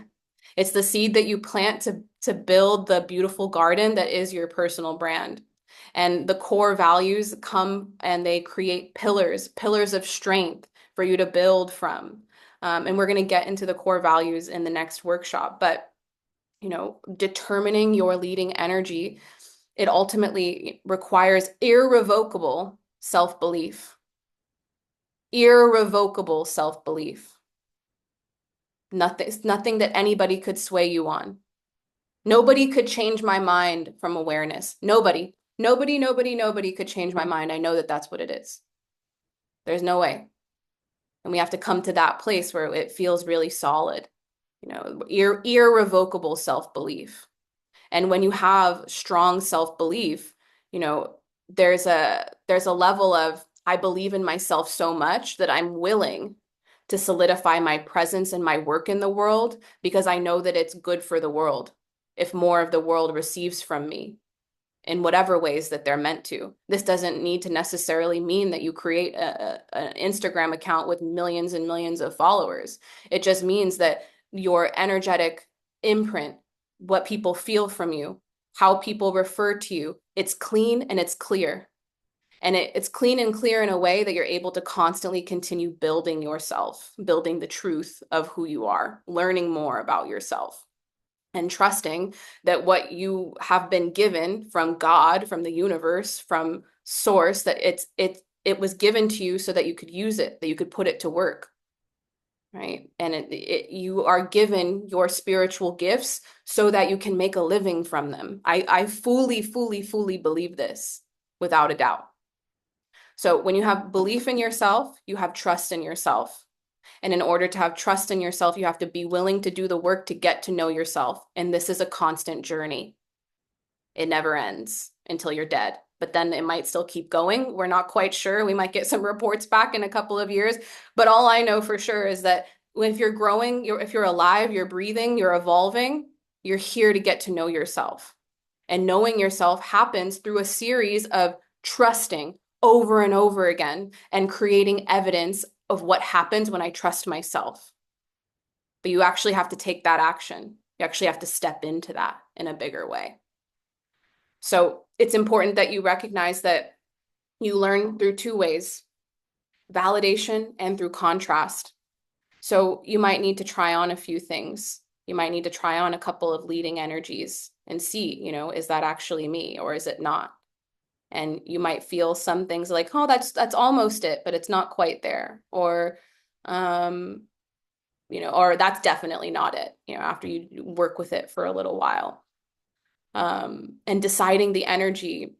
It's the seed that you plant to build the beautiful garden that is your personal brand. And the core values come and they create pillars of strength for you to build from. And we're going to get into the core values in the next workshop. But, determining your leading energy, it ultimately requires irrevocable self-belief. Irrevocable self-belief. Nothing that anybody could sway you on. Nobody could change my mind from awareness. Nobody. Nobody could change my mind. I know that that's what it is. There's no way. And we have to come to that place where it feels really solid, irrevocable self-belief. And when you have strong self-belief, you know, there's a level of, I believe in myself so much that I'm willing to solidify my presence and my work in the world, because I know that it's good for the world if more of the world receives from me in whatever ways that they're meant to. This doesn't need to necessarily mean that you create an Instagram account with millions and millions of followers. It just means that your energetic imprint, what people feel from you, how people refer to you, it's clean and it's clear. And it's clean and clear in a way that you're able to constantly continue building yourself, building the truth of who you are, learning more about yourself, and trusting that what you have been given from God, from the universe, from source that it was given to you so that you could use it, that you could put it to work, right? And you are given your spiritual gifts so that you can make a living from them. I fully, fully, fully believe this without a doubt. So when you have belief in yourself, you have trust in yourself. And in order to have trust in yourself, you have to be willing to do the work to get to know yourself. And this is a constant journey. It never ends until you're dead. But then it might still keep going. We're not quite sure. We might get some reports back in a couple of years. But all I know for sure is that if you're growing, if you're alive, you're breathing, you're evolving, you're here to get to know yourself. And knowing yourself happens through a series of trusting over and over again and creating evidence of what happens when I trust myself. But you actually have to take that action. You actually have to step into that in a bigger way. So it's important that you recognize that you learn through two ways, validation and through contrast. So you might need to try on a few things. You might need to try on a couple of leading energies and see, is that actually me or is it not? And you might feel some things like, oh, that's almost it, but it's not quite there. Um, or that's definitely not it, after you work with it for a little while. And deciding the energy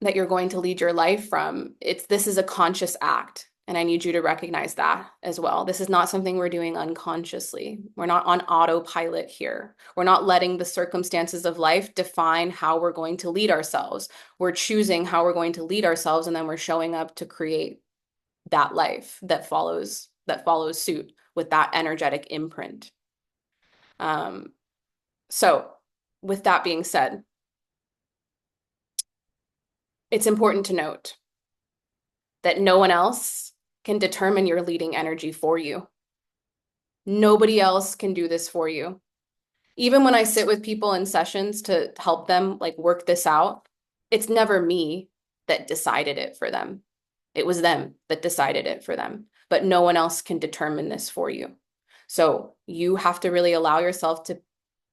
that you're going to lead your life from, this is a conscious act. And I need you to recognize that as well. This is not something we're doing unconsciously. We're not on autopilot here. We're not letting the circumstances of life define how we're going to lead ourselves. We're choosing how we're going to lead ourselves, and then we're showing up to create that life that follows suit with that energetic imprint. Um, so with that being said, it's important to note that no one else can determine your leading energy for you. Nobody else can do this for you. Even when I sit with people in sessions to help them like work this out, it's never me that decided it for them. It was them that decided it for them, but no one else can determine this for you. So you have to really allow yourself to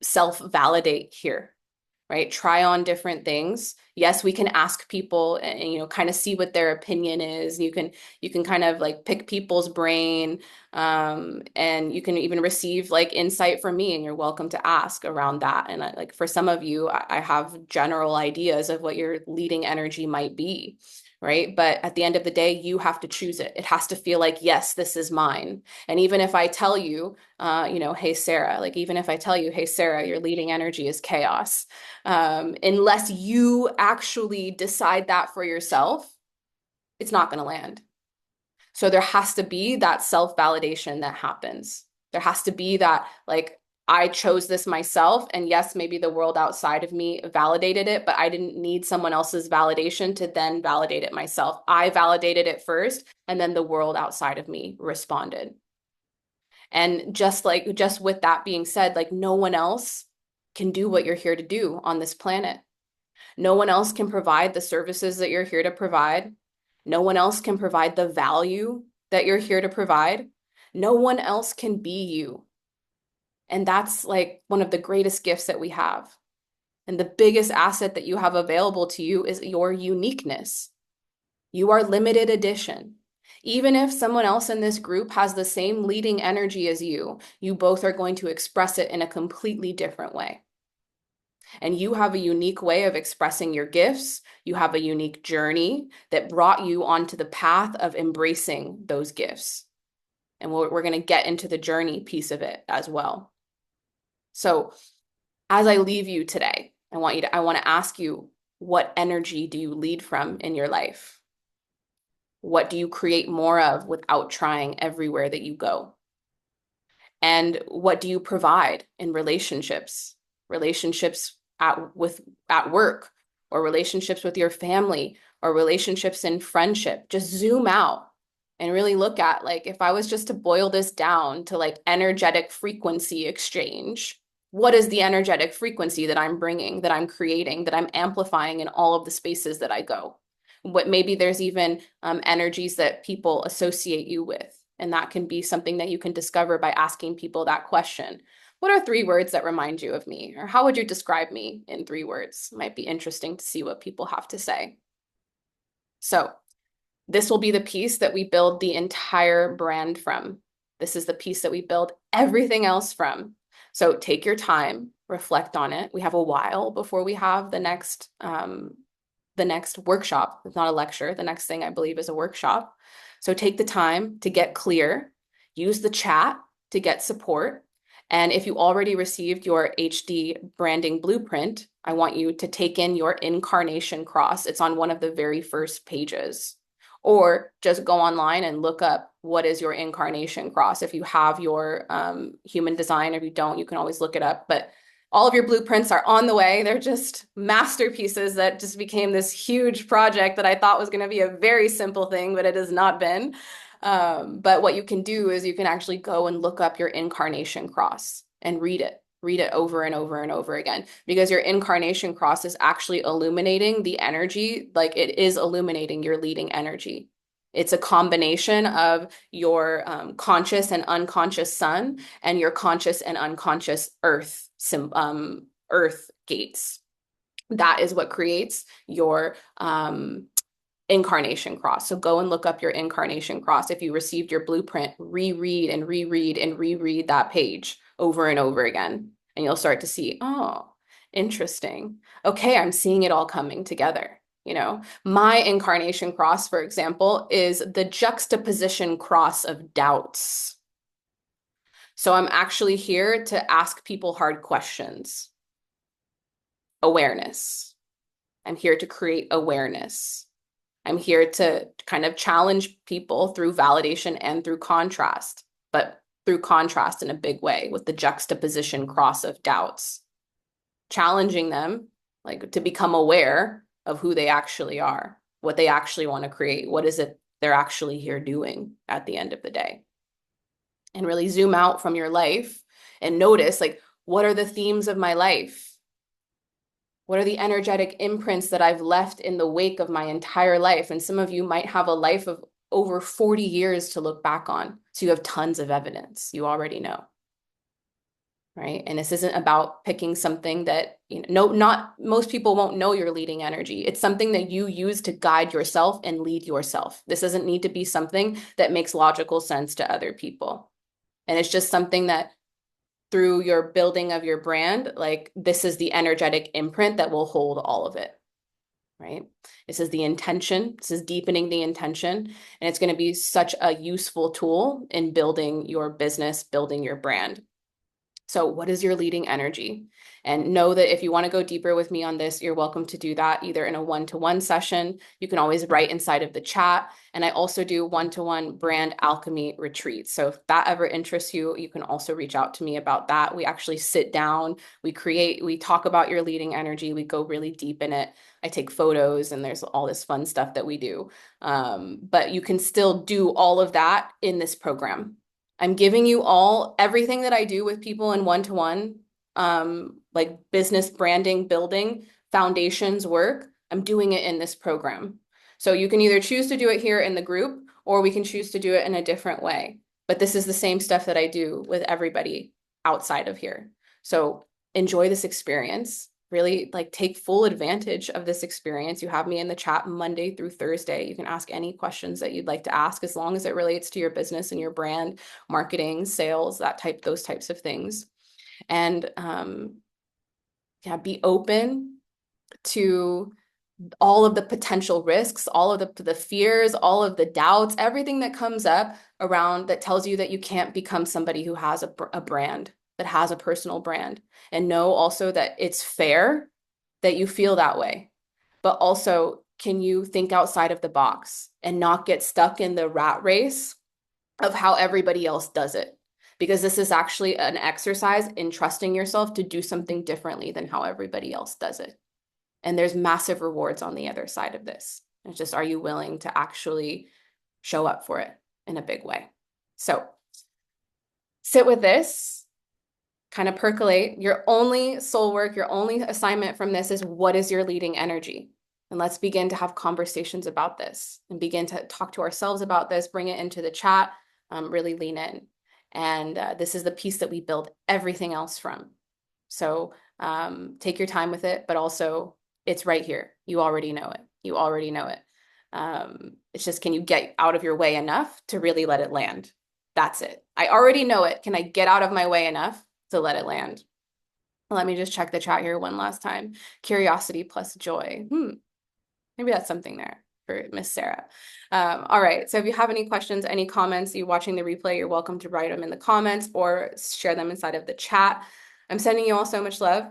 self-validate here, right? Try on different things. Yes, we can ask people and kind of see what their opinion is. You can kind of like pick people's brain, and you can even receive like insight from me, and you're welcome to ask around that. And like for some of you, I have general ideas of what your leading energy might be. Right. But at the end of the day, you have to choose it. It has to feel like, yes, this is mine. And even if I tell you, hey, Sarah, like even if I tell you, hey, Sarah, your leading energy is chaos, unless you actually decide that for yourself, it's not going to land. So there has to be that self-validation that happens. There has to be that, like, I chose this myself. And yes, maybe the world outside of me validated it, but I didn't need someone else's validation to then validate it myself. I validated it first, and then the world outside of me responded. And just with that being said, like no one else can do what you're here to do on this planet. No one else can provide the services that you're here to provide. No one else can provide the value that you're here to provide. No one else can be you. And that's like one of the greatest gifts that we have. And the biggest asset that you have available to you is your uniqueness. You are limited edition. Even if someone else in this group has the same leading energy as you both are going to express it in a completely different way. And you have a unique way of expressing your gifts. You have a unique journey that brought you onto the path of embracing those gifts. And we're going to get into the journey piece of it as well. So as I leave you today, I want to ask you, what energy do you lead from in your life? What do you create more of without trying everywhere that you go? And what do you provide in relationships? Relationships at work, or relationships with your family, or relationships in friendship. Just zoom out and really look at, like, if I was just to boil this down to like energetic frequency exchange, what is the energetic frequency that I'm bringing, that I'm creating, that I'm amplifying in all of the spaces that I go? What maybe there's even energies that people associate you with. And that can be something that you can discover by asking people that question. What are 3 words that remind you of me? Or how would you describe me in 3 words? Might be interesting to see what people have to say. So this will be the piece that we build the entire brand from. This is the piece that we build everything else from. So take your time, reflect on it. We have a while before we have the next workshop. It's not a lecture. The next thing I believe is a workshop. So take the time to get clear, use the chat to get support. And if you already received your HD branding blueprint, I want you to take in your incarnation cross. It's on one of the very first pages. Or just go online and look up what is your incarnation cross. If you have your human design, if you don't, you can always look it up. But all of your blueprints are on the way. They're just masterpieces that just became this huge project that I thought was going to be a very simple thing, but it has not been. But what you can do is you can actually go and look up your incarnation cross and read it. Read it over and over and over again because your incarnation cross is actually illuminating the energy, like it is illuminating your leading energy. It's a combination of your conscious and unconscious sun and your conscious and unconscious earth gates. That is what creates your incarnation cross. So go and look up your incarnation cross. If you received your blueprint, reread and reread and reread that page over and over again. And you'll start to see, oh, interesting. Okay, I'm seeing it all coming together. You know, my incarnation cross, for example, is the juxtaposition cross of doubts. So I'm actually here to ask people hard questions. Awareness. I'm here to create awareness. I'm here to kind of challenge people through validation and through contrast, but through contrast in a big way with the juxtaposition cross of doubts, challenging them like to become aware of who they actually are, what they actually want to create, what is it they're actually here doing at the end of the day. And really zoom out from your life and notice like, what are the themes of my life? What are the energetic imprints that I've left in the wake of my entire life? And some of you might have a life of over 40 years to look back on. So you have tons of evidence. You already know. Right. And this isn't about picking something that, you know, no, not most people won't know your leading energy. It's something that you use to guide yourself and lead yourself. This doesn't need to be something that makes logical sense to other people. And it's just something that through your building of your brand, like this is the energetic imprint that will hold all of it, right? This is the intention. This is deepening the intention. And it's going to be such a useful tool in building your business, building your brand. So what is your leading energy? And know that if you want to go deeper with me on this, you're welcome to do that either in a one-to-one session. You can always write inside of the chat. And I also do one-to-one brand alchemy retreats. So if that ever interests you, you can also reach out to me about that. We actually sit down, we talk about your leading energy. We go really deep in it. I take photos and there's all this fun stuff that we do. But you can still do all of that in this program. I'm giving you all everything that I do with people in one-to-one, like business branding, building, foundations work. I'm doing it in this program. So you can either choose to do it here in the group or we can choose to do it in a different way. But this is the same stuff that I do with everybody outside of here. So enjoy this experience. Really like take full advantage of this experience. You have me in the chat Monday through Thursday. You can ask any questions that you'd like to ask as long as it relates to your business and your brand, marketing, sales, those types of things. And yeah, be open to all of the potential risks, all of the fears, all of the doubts, everything that comes up around that tells you that you can't become somebody who has a brand, that has a personal brand. And know also that it's fair that you feel that way. But also, can you think outside of the box and not get stuck in the rat race of how everybody else does it? Because this is actually an exercise in trusting yourself to do something differently than how everybody else does it. And there's massive rewards on the other side of this. It's just, are you willing to actually show up for it in a big way? So sit with this, kind of percolate. Your only soul work, your only assignment from this is what is your leading energy? And let's begin to have conversations about this and begin to talk to ourselves about this, bring it into the chat, really lean in. And this is the piece that we build everything else from. So take your time with it, but also it's right here. You already know it. You already know it. It's just, can you get out of your way enough to really let it land? That's it. I already know it. Can I get out of my way enough to let it land? Let me just check the chat here one last time. Curiosity plus joy. Maybe that's something there for Miss Sarah. All right. So if you have any questions, any comments, you watching the replay, you're welcome to write them in the comments or share them inside of the chat. I'm sending you all so much love.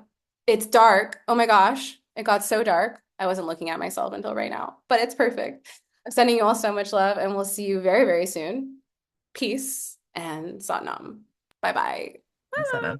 It's dark. Oh my gosh. It got so dark. I wasn't looking at myself until right now, but it's perfect. I'm sending you all so much love, and we'll see you very, very soon. Peace and Satnam. Bye bye. So